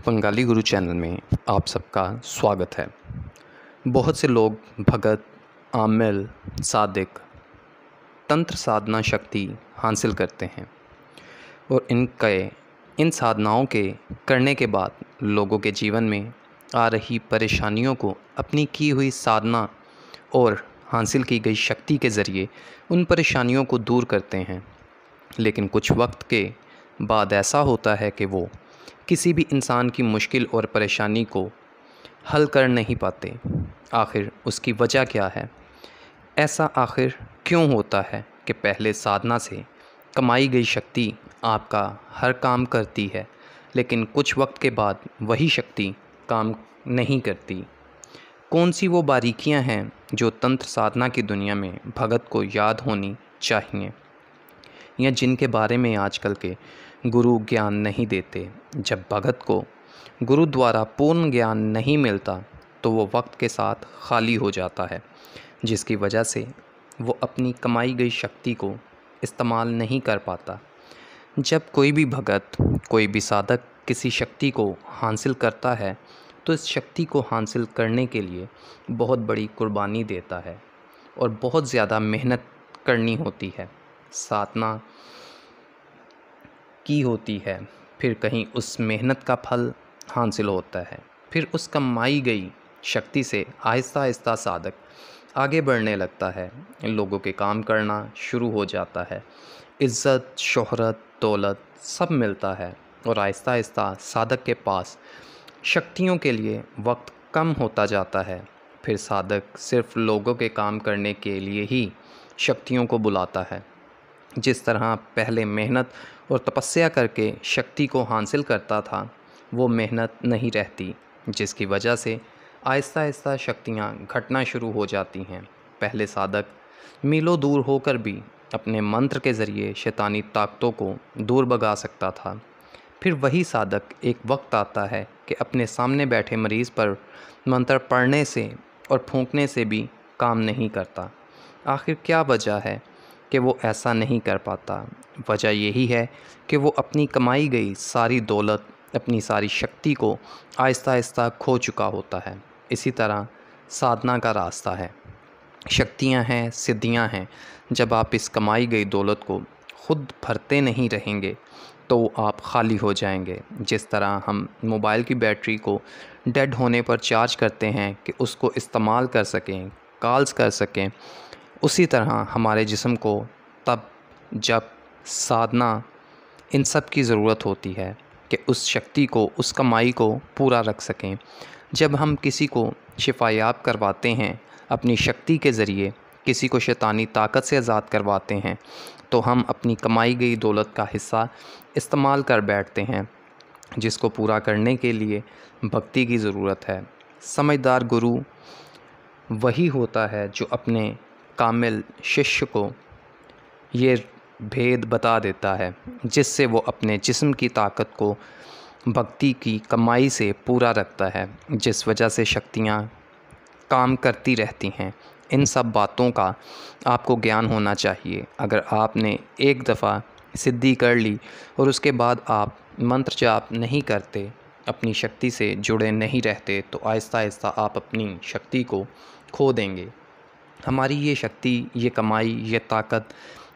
बंगाली गुरु channel में आप सबका स्वागत है। बहुत से लोग भगत, आमिल, सादिक तंत्र साधना शक्ति हासिल करते हैं और इन साधनाओं के करने के बाद लोगों के जीवन में आ रही परेशानियों को अपनी की हुई साधना और हासिल की गई शक्ति के ज़रिए उन परेशानियों को दूर करते हैं। लेकिन कुछ वक्त के बाद ऐसा होता है कि वो किसी भी इंसान की मुश्किल और परेशानी को हल कर नहीं पाते। आखिर उसकी वजह क्या है? ऐसा आखिर क्यों होता है कि पहले साधना से कमाई गई शक्ति आपका हर काम करती है, लेकिन कुछ वक्त के बाद वही शक्ति काम नहीं करती? कौन सी वो बारीकियां हैं जो तंत्र साधना की दुनिया में भगत को याद होनी चाहिए, या जिनके बारे में आजकल के गुरु ज्ञान नहीं देते? जब भगत को गुरु द्वारा पूर्ण ज्ञान नहीं मिलता तो वो वक्त के साथ खाली हो जाता है, जिसकी वजह से वो अपनी कमाई गई शक्ति को इस्तेमाल नहीं कर पाता। जब कोई भी भगत, कोई भी साधक किसी शक्ति को हासिल करता है तो इस शक्ति को हासिल करने के लिए बहुत बड़ी कुर्बानी देता है और बहुत ज़्यादा मेहनत करनी होती है, साधना की होती है। फिर कहीं उस मेहनत का फल हासिल होता है, फिर उस कमाई गई शक्ति से आहिस्ता आहिस्ता साधक आगे बढ़ने लगता है, लोगों के काम करना शुरू हो जाता है, इज़्ज़त, शोहरत, दौलत सब मिलता है और आहिस्ता आहिस्ता साधक के पास शक्तियों के लिए वक्त कम होता जाता है। फिर साधक सिर्फ लोगों के काम करने के लिए ही शक्तियों को बुलाता है। जिस तरह पहले मेहनत और तपस्या करके शक्ति को हासिल करता था, वो मेहनत नहीं रहती, जिसकी वजह से आहिस्ता आहिस्ता शक्तियाँ घटना शुरू हो जाती हैं। पहले साधक मीलों दूर होकर भी अपने मंत्र के ज़रिए शैतानी ताकतों को दूर भगा सकता था। फिर वही साधक एक वक्त आता है कि अपने सामने बैठे मरीज़ पर मंत्र पढ़ने से और फूंकने से भी काम नहीं करता। आखिर क्या वजह है कि वो ऐसा नहीं कर पाता? वजह यही है कि वो अपनी कमाई गई सारी दौलत, अपनी सारी शक्ति को आहिस्ता आहिस्ता खो चुका होता है। इसी तरह साधना का रास्ता है, शक्तियाँ हैं, सिद्धियाँ हैं। जब आप इस कमाई गई दौलत को खुद भरते नहीं रहेंगे तो आप खाली हो जाएंगे। जिस तरह हम मोबाइल की बैटरी को डेड होने पर चार्ज करते हैं कि उसको इस्तेमाल कर सकें, कॉल्स कर सकें, उसी तरह हमारे जिस्म को तब जब साधना इन सब की ज़रूरत होती है कि उस शक्ति को, उस कमाई को पूरा रख सकें। जब हम किसी को शिफायाब करवाते हैं अपनी शक्ति के ज़रिए, किसी को शैतानी ताकत से आज़ाद करवाते हैं, तो हम अपनी कमाई गई दौलत का हिस्सा इस्तेमाल कर बैठते हैं, जिसको पूरा करने के लिए भक्ति की ज़रूरत है। समझदार गुरु वही होता है जो अपने कामिल शिष्य को ये भेद बता देता है, जिससे वो अपने जिस्म की ताकत को भक्ति की कमाई से पूरा रखता है, जिस वजह से शक्तियाँ काम करती रहती हैं। इन सब बातों का आपको ज्ञान होना चाहिए। अगर आपने एक दफ़ा सिद्धि कर ली और उसके बाद आप मंत्र जाप नहीं करते, अपनी शक्ति से जुड़े नहीं रहते, तो आहिस्ता आहिस्ता आप अपनी शक्ति को खो देंगे। हमारी ये शक्ति, ये कमाई, ये ताकत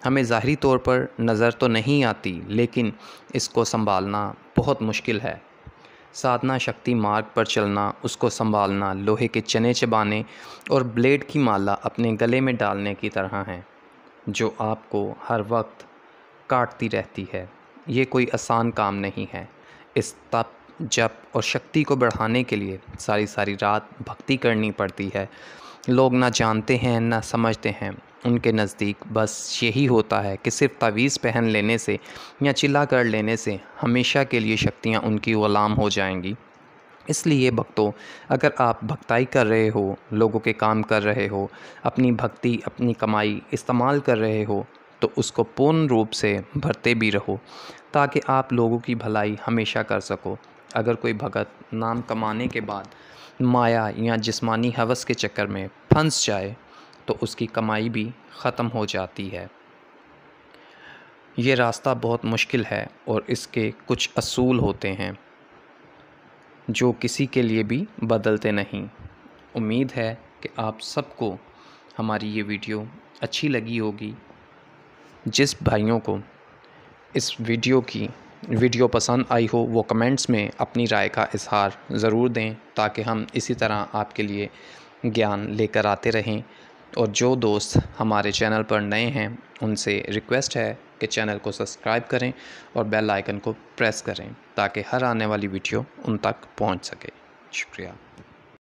हमें ज़ाहिरी तौर पर नज़र तो नहीं आती, लेकिन इसको संभालना बहुत मुश्किल है। साधना शक्ति मार्ग पर चलना, उसको संभालना लोहे के चने चबाने और ब्लेड की माला अपने गले में डालने की तरह है, जो आपको हर वक्त काटती रहती है। ये कोई आसान काम नहीं है। इस तप, जप और शक्ति को बढ़ाने के लिए सारी सारी रात भक्ति करनी पड़ती है। लोग ना जानते हैं, ना समझते हैं। उनके नज़दीक बस यही होता है कि सिर्फ तावीज़ पहन लेने से या चिल्ला कर लेने से हमेशा के लिए शक्तियाँ उनकी ग़ुलाम हो जाएंगी। इसलिए भक्तों, अगर आप भक्ताई कर रहे हो, लोगों के काम कर रहे हो, अपनी भक्ति, अपनी कमाई इस्तेमाल कर रहे हो, तो उसको पूर्ण रूप से भरते भी रहो, ताकि आप लोगों की भलाई हमेशा कर सको। अगर कोई भगत नाम कमाने के बाद माया या जिस्मानी हवस के चक्कर में फंस जाए तो उसकी कमाई भी ख़त्म हो जाती है। ये रास्ता बहुत मुश्किल है और इसके कुछ असूल होते हैं। जो किसी के लिए भी बदलते नहीं। उम्मीद है कि आप सबको हमारी ये वीडियो अच्छी लगी होगी। जिस भाइयों को इस वीडियो पसंद आई हो वो कमेंट्स में अपनी राय का इज़हार ज़रूर दें, ताकि हम इसी तरह आपके लिए ज्ञान लेकर आते रहें। और जो दोस्त हमारे चैनल पर नए हैं उनसे रिक्वेस्ट है कि चैनल को सब्सक्राइब करें और बेल आइकन को प्रेस करें, ताकि हर आने वाली वीडियो उन तक पहुंच सके। शुक्रिया।